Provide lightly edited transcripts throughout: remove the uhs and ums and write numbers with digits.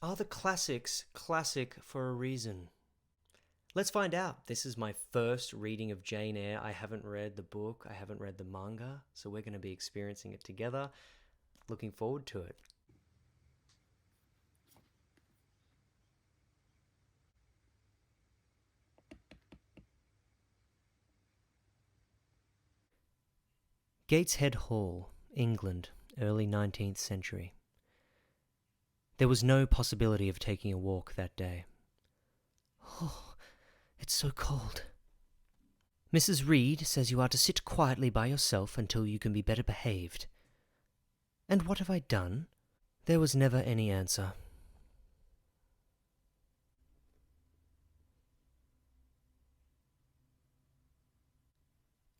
Are the classics classic for a reason? Let's find out. This is my first reading of Jane Eyre. I haven't read the book, I haven't read the manga, so we're going to be experiencing it together. Looking forward to it. Gateshead Hall, England, early 19th century. There was no possibility of taking a walk that day. Oh, it's so cold. Mrs. Reed says you are to sit quietly by yourself until you can be better behaved. And what have I done? There was never any answer.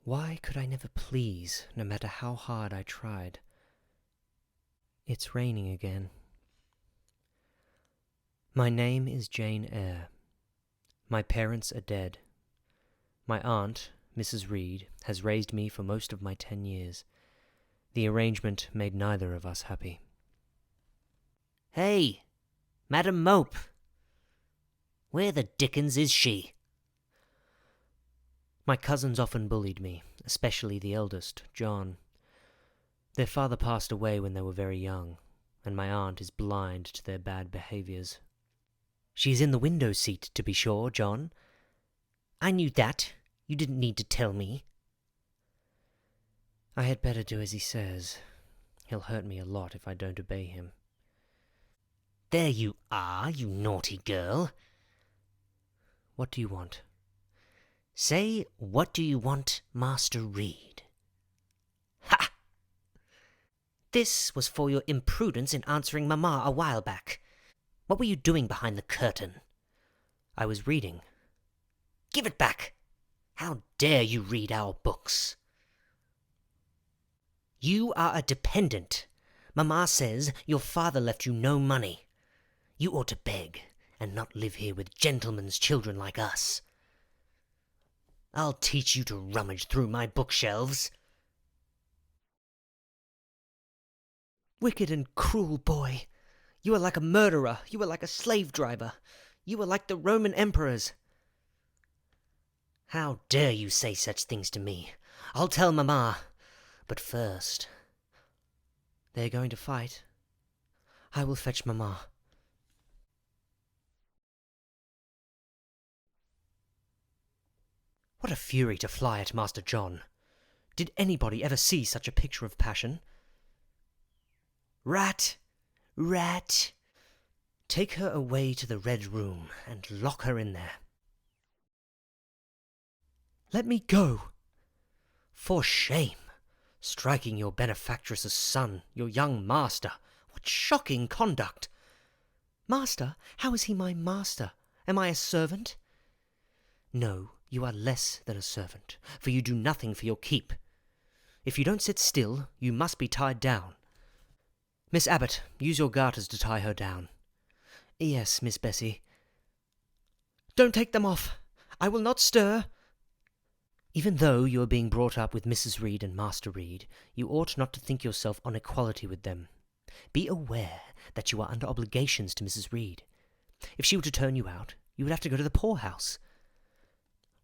Why could I never please, no matter how hard I tried? It's raining again. My name is Jane Eyre. My parents are dead. My aunt, Mrs. Reed, has raised me for most of my 10 years. The arrangement made neither of us happy. Hey, Madam Mope. Where the dickens is she? My cousins often bullied me, especially the eldest, John. Their father passed away when they were very young, and my aunt is blind to their bad behaviours. She is in the window seat, to be sure, John. I knew that. You didn't need to tell me. I had better do as he says. He'll hurt me a lot if I don't obey him. There you are, you naughty girl. What do you want? Say, what do you want, Master Reed? Ha! This was for your imprudence in answering Mamma a while back. What were you doing behind the curtain? I was reading. Give it back! How dare you read our books? You are a dependent. Mamma says your father left you no money. You ought to beg, and not live here with gentlemen's children like us. I'll teach you to rummage through my bookshelves. Wicked and cruel boy. You are like a murderer. You are like a slave driver. You are like the Roman emperors. How dare you say such things to me? I'll tell Mamma. But first... They are going to fight. I will fetch Mamma. What a fury to fly at Master John. Did anybody ever see such a picture of passion? Rat! Rat! Take her away to the Red Room and lock her in there. Let me go! For shame! Striking your benefactress's son, your young master. What shocking conduct! Master? How is he my master? Am I a servant? No, you are less than a servant, for you do nothing for your keep. If you don't sit still, you must be tied down. Miss Abbott, use your garters to tie her down. Yes, Miss Bessie. Don't take them off! I will not stir! Even though you are being brought up with Mrs. Reed and Master Reed, you ought not to think yourself on equality with them. Be aware that you are under obligations to Mrs. Reed. If she were to turn you out, you would have to go to the poorhouse.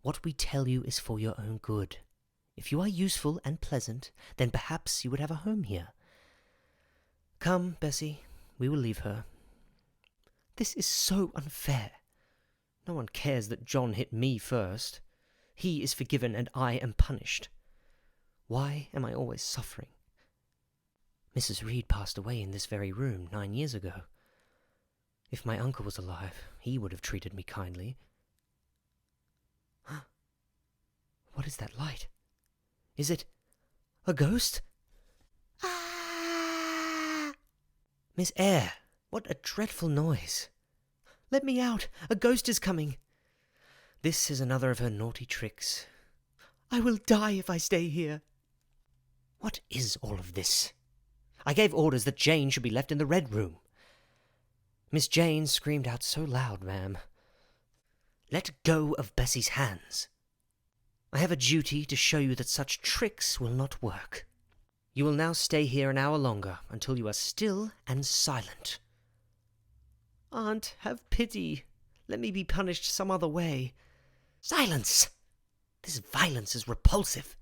What we tell you is for your own good. If you are useful and pleasant, then perhaps you would have a home here. Come, Bessie, we will leave her. This is so unfair. No one cares that John hit me first. He is forgiven and I am punished. Why am I always suffering? Mrs. Reed passed away in this very room 9 years ago. If my uncle was alive, he would have treated me kindly. What is that light? Is it a ghost? Ah! Miss Eyre, what a dreadful noise. Let me out! A ghost is coming! This is another of her naughty tricks. I will die if I stay here. What is all of this? I gave orders that Jane should be left in the Red Room. Miss Jane screamed out so loud, ma'am. Let go of Bessie's hands. I have a duty to show you that such tricks will not work. You will now stay here an hour longer, until you are still and silent. Aunt, have pity. Let me be punished some other way. Silence! This violence is repulsive.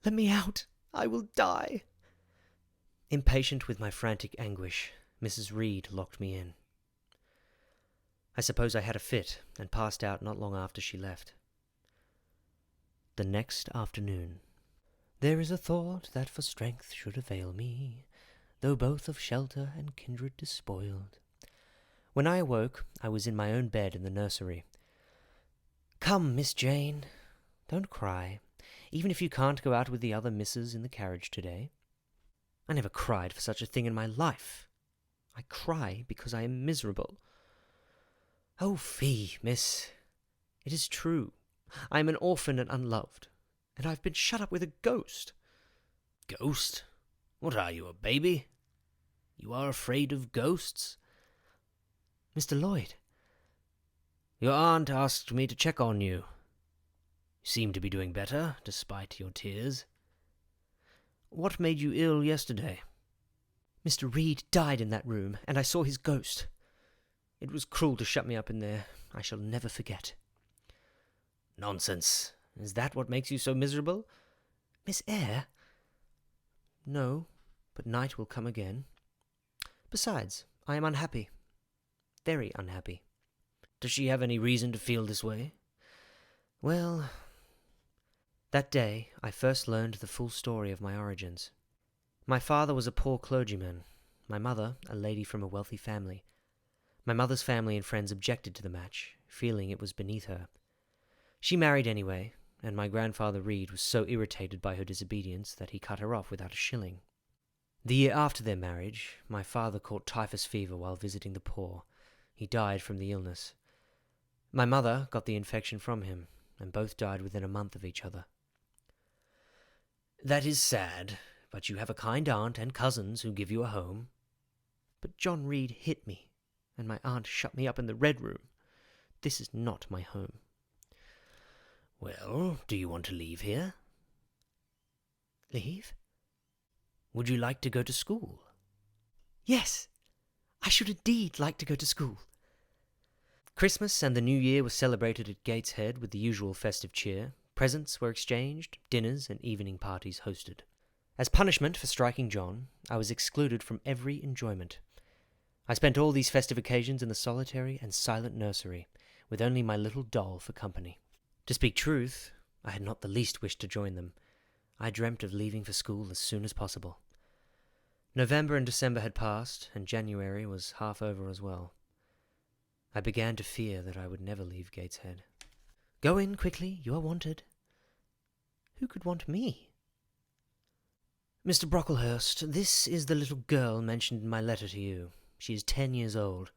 Let me out. I will die. Impatient with my frantic anguish, Mrs. Reed locked me in. I suppose I had a fit and passed out not long after she left. The next afternoon. There is a thought that for strength should avail me, though both of shelter and kindred despoiled. When I awoke, I was in my own bed in the nursery. Come, Miss Jane, don't cry, even if you can't go out with the other misses in the carriage today. I never cried for such a thing in my life. I cry because I am miserable. Oh, fie, miss. It is true. I am an orphan and unloved, and I've been shut up with a ghost. Ghost? What are you, a baby? You are afraid of ghosts? Mr. Lloyd. Your aunt asked me to check on you. You seem to be doing better, despite your tears. What made you ill yesterday? Mr. Reed died in that room, and I saw his ghost. It was cruel to shut me up in there. I shall never forget. Nonsense. Is that what makes you so miserable? Miss Eyre? No, but night will come again. Besides, I am unhappy. Very unhappy. Does she have any reason to feel this way? Well, that day I first learned the full story of my origins. My father was a poor clergyman, my mother a lady from a wealthy family. My mother's family and friends objected to the match, feeling it was beneath her. She married anyway, and my grandfather Reed was so irritated by her disobedience that he cut her off without a shilling. The year after their marriage, my father caught typhus fever while visiting the poor. He died from the illness. My mother got the infection from him, and both died within a month of each other. That is sad, but you have a kind aunt and cousins who give you a home. But John Reed hit me, and my aunt shut me up in the Red Room. This is not my home. Well, do you want to leave here? Leave? Would you like to go to school? Yes, I should indeed like to go to school. Christmas and the New Year were celebrated at Gateshead with the usual festive cheer. Presents were exchanged, dinners and evening parties hosted. As punishment for striking John, I was excluded from every enjoyment. I spent all these festive occasions in the solitary and silent nursery, with only my little doll for company. To speak truth, I had not the least wish to join them. I dreamt of leaving for school as soon as possible. November and December had passed, and January was half over as well. I began to fear that I would never leave Gateshead. Go in quickly, you are wanted. Who could want me? Mr. Brocklehurst, this is the little girl mentioned in my letter to you. She is 10 years old.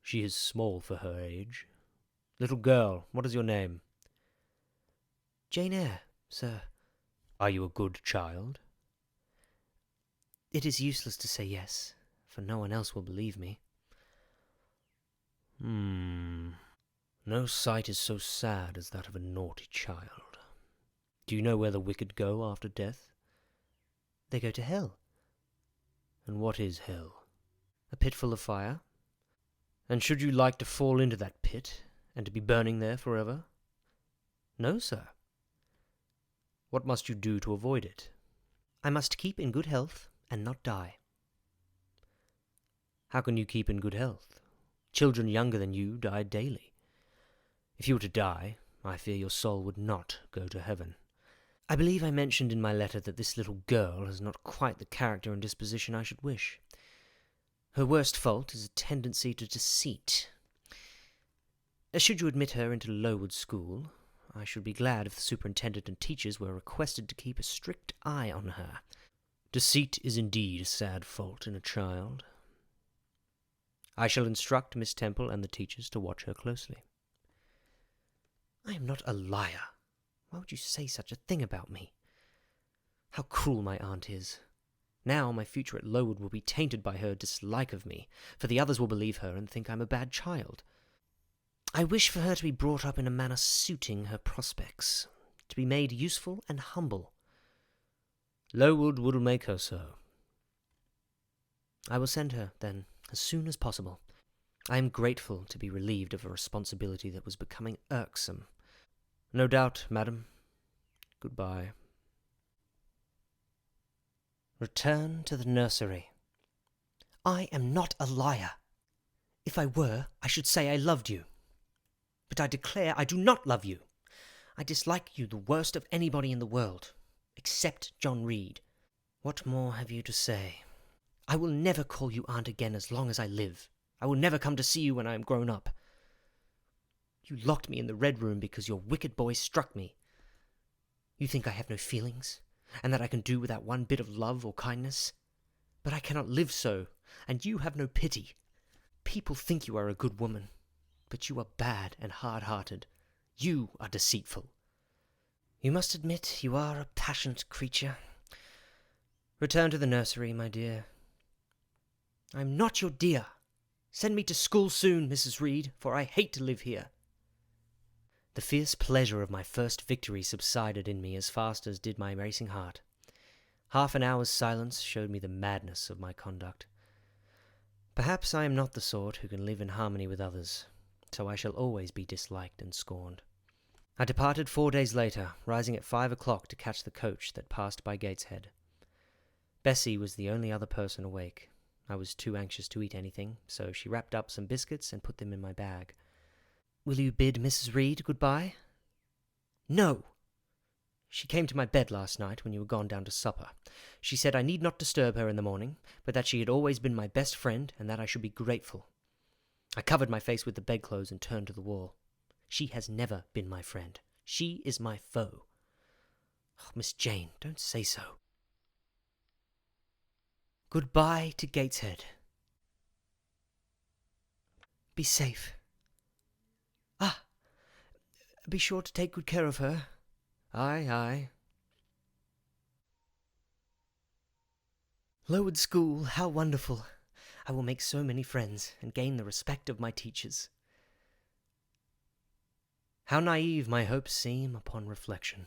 She is small for her age. Little girl, what is your name? Jane Eyre, sir. Are you a good child? It is useless to say yes, for no one else will believe me. No sight is so sad as that of a naughty child. Do you know where the wicked go after death? They go to hell. And what is hell? A pit full of fire. And should you like to fall into that pit, and to be burning there forever? No, sir. What must you do to avoid it? I must keep in good health and not die. How can you keep in good health? Children younger than you die daily. If you were to die, I fear your soul would not go to heaven. I believe I mentioned in my letter that this little girl has not quite the character and disposition I should wish. Her worst fault is a tendency to deceit. Should you admit her into Lowood School, I should be glad if the superintendent and teachers were requested to keep a strict eye on her. Deceit is indeed a sad fault in a child. I shall instruct Miss Temple and the teachers to watch her closely. I am not a liar. Why would you say such a thing about me? How cruel my aunt is. Now my future at Lowood will be tainted by her dislike of me, for the others will believe her and think I'm a bad child. I wish for her to be brought up in a manner suiting her prospects, to be made useful and humble. Lowood will make her so. I will send her, then, as soon as possible. I am grateful to be relieved of a responsibility that was becoming irksome. No doubt, madam. Goodbye. Return to the nursery. I am not a liar. If I were, I should say I loved you. But I declare I do not love you. I dislike you the worst of anybody in the world, except John Reed. What more have you to say? I will never call you aunt again as long as I live. I will never come to see you when I am grown up. You locked me in the red room because your wicked boy struck me. You think I have no feelings, and that I can do without one bit of love or kindness? But I cannot live so, and you have no pity. People think you are a good woman, but you are bad and hard-hearted. You are deceitful. You must admit you are a passionate creature. Return to the nursery, my dear. I am not your dear. Send me to school soon, Mrs. Reed, for I hate to live here. The fierce pleasure of my first victory subsided in me as fast as did my racing heart. Half an hour's silence showed me the madness of my conduct. Perhaps I am not the sort who can live in harmony with others, so I shall always be disliked and scorned. I departed 4 days later, rising at 5 o'clock to catch the coach that passed by Gateshead. Bessie was the only other person awake. I was too anxious to eat anything, so she wrapped up some biscuits and put them in my bag. "Will you bid Mrs. Reed good-bye?" "No!" "She came to my bed last night when you were gone down to supper. She said I need not disturb her in the morning, but that she had always been my best friend and that I should be grateful." I covered my face with the bedclothes and turned to the wall. She has never been my friend. She is my foe. Oh, Miss Jane, don't say so. Goodbye to Gateshead. Be safe. Ah, be sure to take good care of her. Aye, aye. Lowood School, how wonderful! I will make so many friends and gain the respect of my teachers. How naive my hopes seem upon reflection.